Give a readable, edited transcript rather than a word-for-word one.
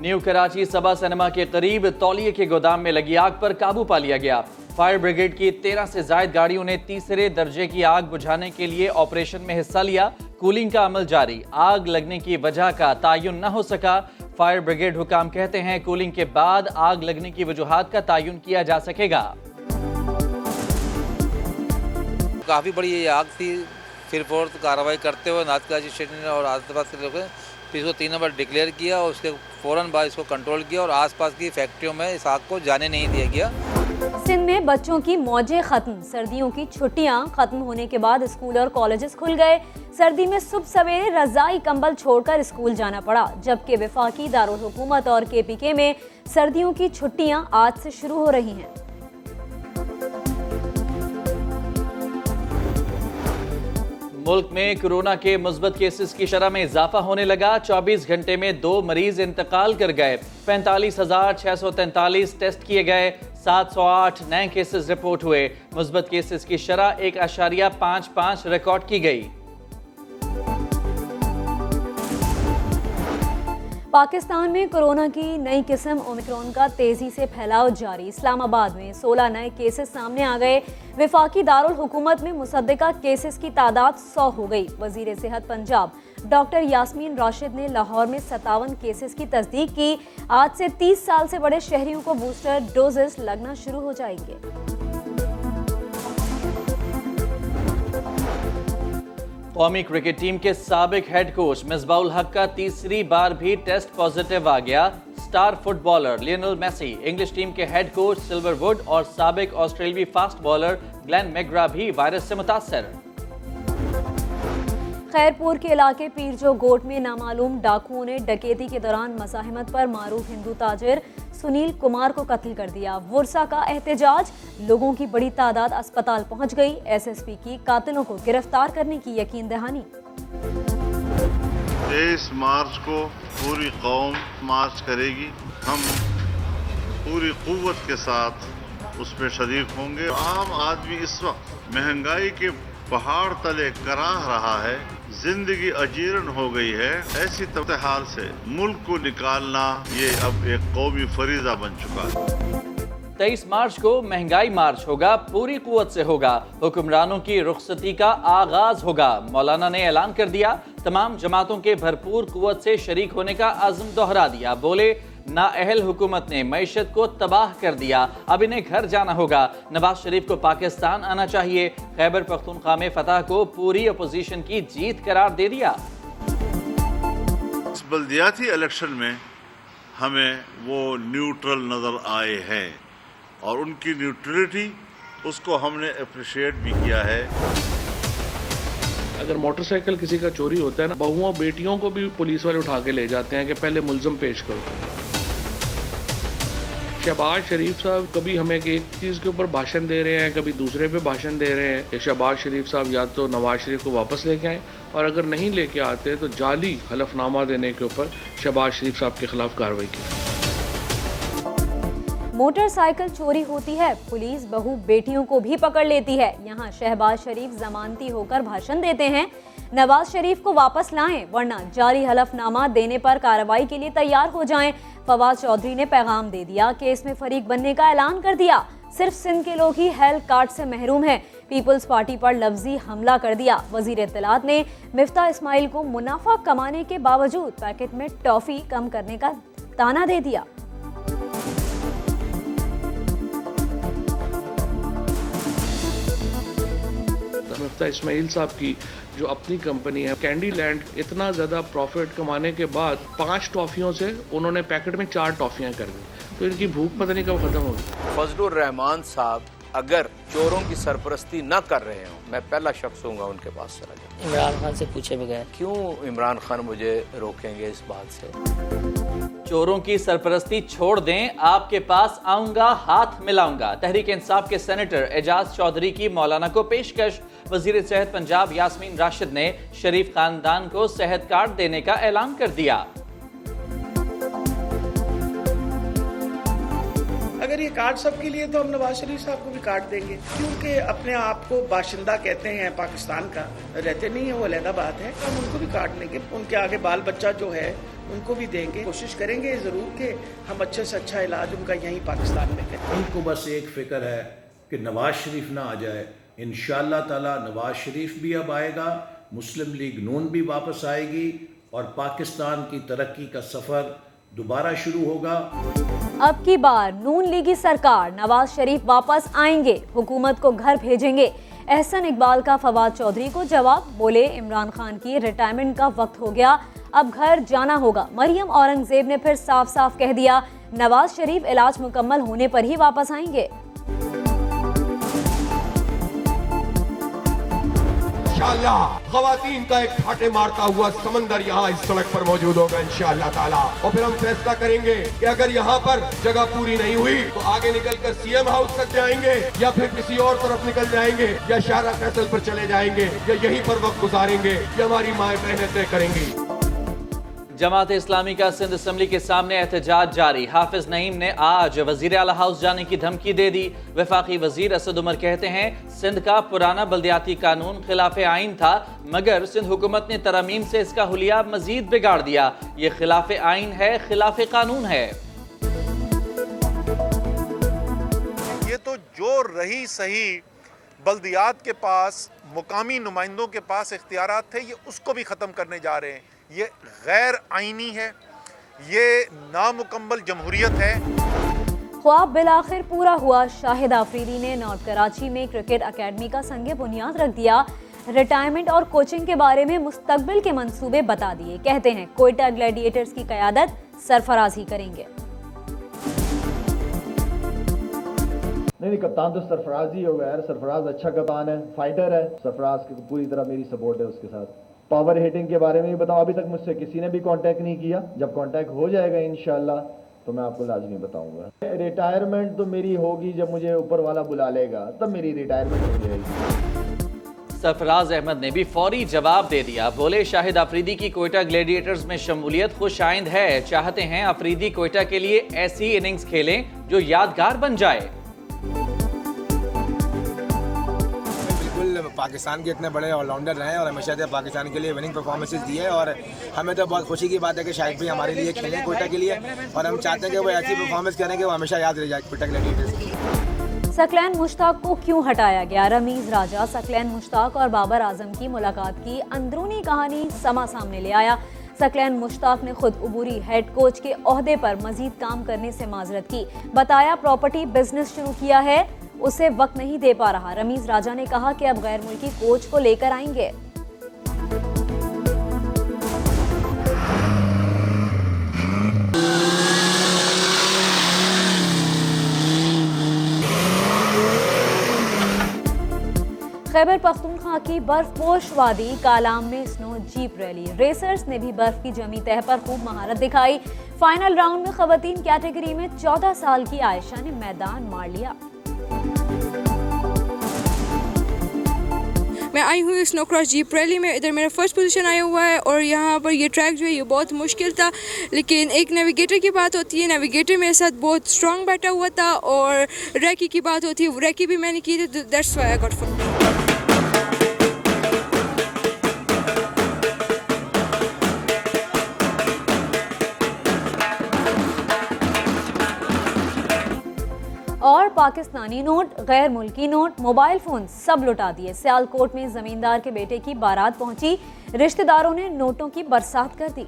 New Karachi सबा cinema के करीब तौलिए के गोदाम में लगी आग पर काबू पा लिया गया। फायर ब्रिगेड की 13 से ज्यादा गाड़ियों ने तीसरे दर्जे की आग बुझाने के लिए ऑपरेशन में हिस्सा लिया। कूलिंग का अमल जारी। आग लगने की वजह का तायुन न हो सका। फायर ब्रिगेड हुकाम कहते हैं कूलिंग के बाद आग लगने की वजूहात का तायुन किया जा सकेगा। काफ़ी बड़ी ये आग थी। फिर कार्रवाई करते हुए नाथ कराची स्टेशन और आसपास के लोग फिर इसको 3 नंबर डिक्लेयर किया और उसके फ़ौरन बाद इसको कंट्रोल किया और आसपास की फैक्ट्रियों में इस आग को जाने नहीं दिया गया। सिंध में बच्चों की मौजें खत्म। सर्दियों की छुट्टियां खत्म होने के बाद स्कूल और कॉलेजेस खुल गए। सर्दी में सुबह सवेरे रजाई कंबल छोड़कर स्कूल जाना पड़ा, जबकि वफाकी दारुल हुकूमत और KPK में सर्दियों की छुट्टियां आज से शुरू हो रही हैं। मुल्क में कोरोना के मुस्बत केसेस की शरह में इजाफा होने लगा। 24 घंटे में 2 मरीज इंतकाल कर गए। 45,643 टेस्ट किए गए। 708 नए केसेस रिपोर्ट हुए। मुस्बत केसेस की शरह 1.55 रिकॉर्ड की गई। पाकिस्तान में कोरोना की नई किस्म ओमिक्रॉन का तेजी से फैलाव जारी। इस्लामाबाद में 16 नए केसेस सामने आ गए। वफाकी दारुल हुकूमत में मुसद्दका केसेस की तादाद 100 हो गई। वजीर सेहत पंजाब डॉक्टर यास्मीन राशिद ने लाहौर में 57 केसेस की तस्दीक की। आज से 30 साल से बड़े शहरियों को बूस्टर डोजेस लगना शुरू हो जाएंगे। कौमी क्रिकेट टीम के साबिक हेड कोच मिसबाउल हक का तीसरी बार भी टेस्ट पॉजिटिव आ गया। Star footballer Lionel Messi, English team के हेड कोच सिल्वर वुड और साबिक ऑस्ट्रेलियाई फास्ट बॉलर ग्लेन मैकग्रा भी वायरस से मुतासर। खैरपुर के इलाके पीरजो गोट में नामालूम डाकुओं ने डकैती के दौरान मज़ाहमत पर मारूफ हिंदू ताजिर सुनील कुमार को कत्ल कर दिया। वुरसा का एहतजाज, लोगों की बड़ी तादाद अस्पताल पहुंच गई। SSP की कातिलों को गिरफ्तार करने की यकीन दहानी। 23 मार्च को पूरी कौम मार्च करेगी। हम पूरी कुव्वत के साथ उसमें शरीक होंगे। आम आदमी इस वक्त महंगाई के पहाड़ तले कराह रहा है, जिंदगी अजीरन हो गई है। ऐसी हाल से मुल्क को निकालना ये अब एक कौमी फरीजा बन चुका है। 23 मार्च को महंगाई मार्च होगा, पूरी कुव्वत से होगा। हुक्मरानों की रुखसती का आगाज होगा। मौलाना ने ऐलान कर दिया, तमाम जमातों के भरपूर कुव्वत से शरीक होने का अज़्म दोहरा दिया। बोले, नाअहल हुकूमत ने मईशत को तबाह कर दिया, अब इन्हें घर जाना होगा। नवाज शरीफ को पाकिस्तान आना चाहिए। खैबर पख्तूनख्वा में फतह को पूरी अपोजिशन की जीत करार दे दिया। इस बल्दियाती इलेक्शन में हमें वो न्यूट्रल नजर आए हैं और उनकी न्यूट्रलिटी उसको हमने अप्रिशिएट भी किया है। अगर मोटरसाइकिल किसी का चोरी होता है ना, बहुओं बेटियों को भी पुलिस वाले उठा के ले जाते हैं कि पहले मुल्ज़िम पेश करो। शहबाज शरीफ साहब कभी हमें एक चीज़ के ऊपर भाषण दे रहे हैं, कभी दूसरे पे भाषण दे रहे हैं कि शहबाज शरीफ साहब या तो नवाज शरीफ को वापस लेके आए, और अगर नहीं लेके आते तो जाली हलफनामा देने के ऊपर शहबाज शरीफ साहब के खिलाफ कार्रवाई की। मोटरसाइकिल चोरी होती है, पुलिस बहू बेटियों को भी पकड़ लेती है। यहाँ शहबाज शरीफ जमानती होकर भाषण देते हैं, नवाज शरीफ को वापस लाएं वरना जारी हलफनामा देने पर कार्रवाई के लिए तैयार हो जाएं। फवाद चौधरी ने पैगाम दे दिया, केस में फरीक बनने का ऐलान कर दिया। सिर्फ सिंध के लोग ही हेल्थ कार्ड से महरूम हैं। पीपल्स पार्टी पर लफ्जी हमला कर दिया। वजीर इत्तलात ने मिफ्ता इस्माइल को मुनाफा कमाने के बावजूद पैकेट में टॉफी कम करने का ताना दे दिया। मिफ्ता इस्माइल साहब की जो अपनी कंपनी है कैंडी लैंड, इतना ज़्यादा प्रॉफिट कमाने के बाद 5 टॉफ़ियों से उन्होंने पैकेट में 4 टॉफ़ियाँ कर दी, तो इनकी भूख पता नहीं कब ख़त्म होगी। फजलुर रहमान साहब अगर चोरों की सरपरस्ती न कर रहे हो, मैं पहला शख्स हूँगा उनके पास चला जाऊँ। इमरान खान से पूछे बगैर क्यों इमरान खान मुझे रोकेंगे इस बात से? चोरों की सरपरस्ती छोड़ दें, आपके पास आऊंगा, हाथ मिलाऊंगा। तहरीक इंसाफ के सेनेटर एजाज चौधरी की मौलाना को पेशकश। वजीर सेहत पंजाब यास्मीन राशिद ने शरीफ खानदान को सेहत कार्ड देने का ऐलान कर दिया। अगर अगर ये कार्ड सबके लिए तो हम नवाज शरीफ साहब को भी कार्ड देंगे, क्योंकि अपने आप को बाशिंदा कहते हैं पाकिस्तान का, रहते नहीं है वो अलग बात है। हम उनको भी कार्ड देंगे, उनके आगे बाल बच्चा जो है उनको भी देंगे। कोशिश करेंगे ज़रूर कि हम अच्छे से अच्छा इलाज उनका यहीं पाकिस्तान में करें। उनको बस एक फिक्र है कि नवाज शरीफ ना आ जाए। इंशाअल्लाह ताला नवाज शरीफ भी अब आएगा, मुस्लिम लीग नून भी वापस आएगी और पाकिस्तान की तरक्की का सफ़र दोबारा शुरू होगा। अब की बार नून लीगी सरकार, नवाज शरीफ वापस आएंगे, हुकूमत को घर भेजेंगे। एहसन इकबाल का फवाद चौधरी को जवाब, बोले इमरान खान की रिटायरमेंट का वक्त हो गया, अब घर जाना होगा। मरियम औरंगजेब ने फिर साफ साफ कह दिया, नवाज शरीफ इलाज मुकम्मल होने पर ही वापस आएंगे। इंशाअल्लाह ख़वातीन का एक ठाटे मारता हुआ समंदर यहाँ इस सड़क पर मौजूद होगा इंशाअल्लाह ताला। और फिर हम फैसला करेंगे कि अगर यहाँ पर जगह पूरी नहीं हुई तो आगे निकलकर सीएम हाउस तक जाएंगे या फिर किसी और तरफ निकल जाएंगे या शाहरा फैसल पर चले जाएंगे या यहीं पर वक्त गुजारेंगे, ये हमारी माएँ बहनें तय करेंगी। जमात इस्लामी का सिंध असम्बली के सामने एहतजाज जारी। हाफिज नईम ने आज वजीर आला हाउस जाने की धमकी दे दी। वफाकी वजीर असद उमर कहते हैं, सिंध का पुराना बल्दियाती कानून खिलाफ आइन था, मगर सिंध हुकूमत ने तरमीम से इसका हुलिया मजीद बिगाड़ दिया। ये खिलाफ आइन है, खिलाफ कानून है। ये तो जो रही सही बल्दियात के पास, मुकामी नुमाइंदों के पास इख्तियारात थे, ये उसको भी ख़त्म करने जा रहे हैं। ये गैर आइनी है, ये नामुकम्मल जमहूरियत है। ख्वाब बिलाखिर पूरा हुआ। शाहिद आफरीदी ने नॉर्थ कराची में क्रिकेट अकेडमी का संगे बुनियाद रख दिया। रिटायरमेंट और कोचिंग के बारे में मुस्तकबिल के मंसूबे बता दिए। कहते हैं कोयटा ग्लैडिएटर्स की क़यादत सरफराज ही करेंगे। नहीं, कप्तान तो सरफराज ही होगा यार। सरफराज अच्छा कप्तान है, फाइटर है। सरफराज की पूरी तरह मेरी सपोर्ट है उसके साथ। पावर हिटिंग के बारे में भी बताऊं, अभी तक मुझसे किसी ने भी कांटेक्ट नहीं किया। जब कांटेक्ट हो जाएगा इंशाल्लाह तो मैं आपको लाजमी बताऊंगा। रिटायरमेंट तो मेरी होगी जब मुझे ऊपर वाला बुला लेगा, तब मेरी रिटायरमेंट हो जाएगी। सरफराज अहमद ने भी फौरी जवाब दे दिया। बोले, शाहिद आफरीदी की कोयटा ग्लैडिएटर्स में शमूलियत खुश आइंद है। चाहते हैं आफरीदी कोयटा के लिए ऐसी इनिंग्स खेलें जो यादगार बन जाए। पाकिस्तान के इतने बड़े ऑलराउंडर रहे और हमेशा से पाकिस्तान के लिए विनिंग परफॉर्मेंसेस दिए और हमें तो बहुत खुशी की बात है कि शाहिद भाई हमारे लिए खेलें कोयटा के लिए और हम चाहते हैं कि वो ऐसी परफॉर्मेंस करें कि वो हमेशा याद रह जाए कोयटा ग्लैडिएटर्स। सकलैन मुश्ताक को क्यों हटाया गया? रमीज राजा सकलैन मुश्ताक और बाबर आजम की मुलाकात की अंदरूनी कहानी समा सामने ले आया। सकलैन मुश्ताक ने खुद उबूरी हेड कोच के ओहदे पर मजीद काम करने से माजरत की। बताया प्रॉपर्टी बिजनेस शुरू किया है, उसे वक्त नहीं दे पा रहा। रमीज राजा ने कहा कि अब गैर मुल्की कोच को लेकर आएंगे। खैबर पख्तूनख्वा की बर्फपोश वादी कालाम में स्नो जीप रैली। रेसर्स ने भी बर्फ की जमी तह पर खूब महारत दिखाई। फाइनल राउंड में खवातीन कैटेगरी में 14 साल की आयशा ने मैदान मार लिया। मैं आई हूँ स्नो क्रॉस जीप रैली में। इधर मेरा फर्स्ट पोजीशन आया हुआ है और यहाँ पर ये ट्रैक जो है ये बहुत मुश्किल था, लेकिन एक नेविगेटर की बात होती है, नेविगेटर मेरे साथ बहुत स्ट्रॉन्ग बैठा हुआ था और रैकी की बात होती है, रैकी भी मैंने की थी, that's why I got first. और पाकिस्तानी नोट, गैर मुल्की नोट, मोबाइल फोन सब लुटा दिए। सियालकोट में जमींदार के बेटे की बारात पहुंची, रिश्तेदारों ने नोटों की बरसात कर दी।